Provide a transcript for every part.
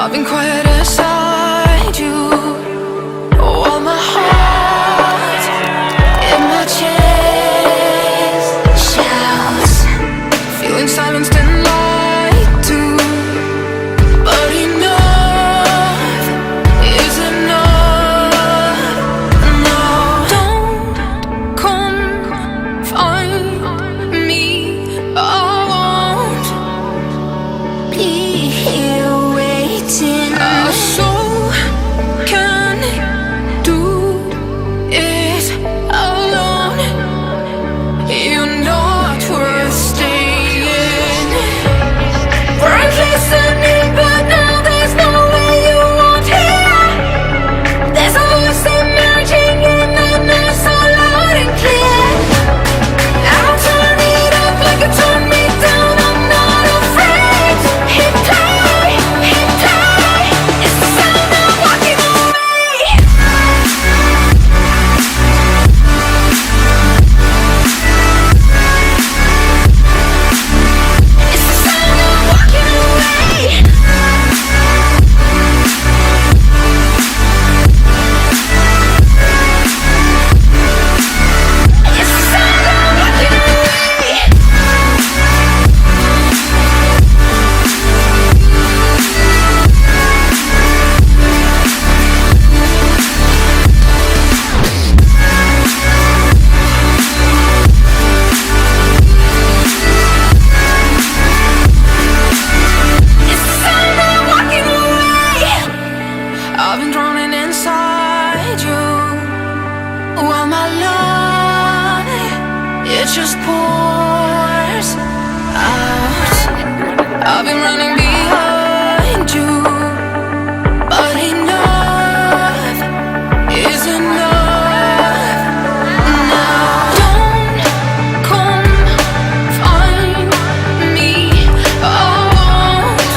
I've been quiet inside you, while my heart in my chest shouts, feeling silenced and lied to. But enough is enough. No, don't come find me. I won't be here waiting. Our soul can do it alone. You're not worth staying. We're listening, but now there's no way you won't hear. There's a voice emerging in the night, so loud and clear. I'll turn it up like it turned me down. I'm not afraid. Hit play, hit play. It's the sound of walking away. It's the sound of walking away. It's the sound of walking away. It's the sound of walking away. I've been drowning inside you, while my love, it just pours out. I've been running behind you, but enough is enough. Now don't come find me. I won't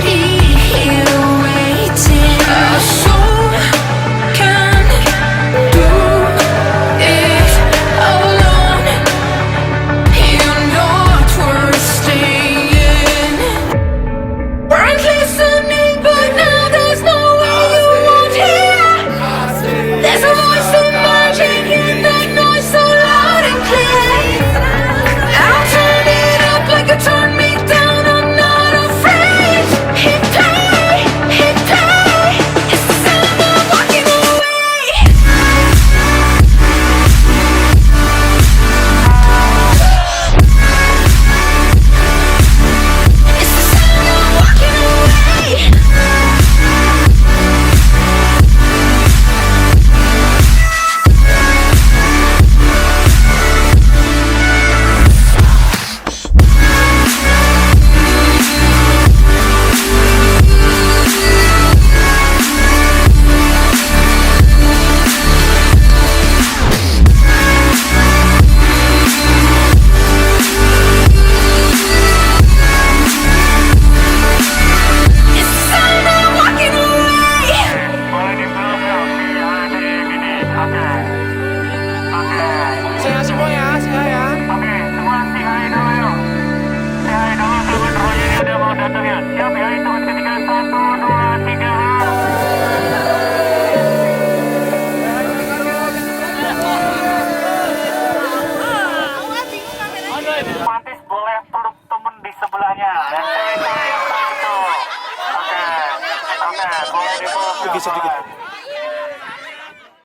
be here waiting. Our soul can do it alone. You're not worth staying. Weren't listening, but now there's no way you won't hear. There's a voice emerging in the noise, so loud and clear. I'll turn it up like it turned me down. I'm not afraid. Hit play, hit play. It's the sound of walking away. It's the sound of walking away. It's the sound of walking away. Sehat semua ya, sehat ya. Oke, semua say hi dulu yuk. Say hi dulu teman Roy ini udah mau datang ya. Siap ya, hitungan ketiga 1, 2, 3. Romantis boleh peluk temen di sebelahnya. Dan cewek-cewek yang satu. Oke, boleh dipeluk. Sedikit.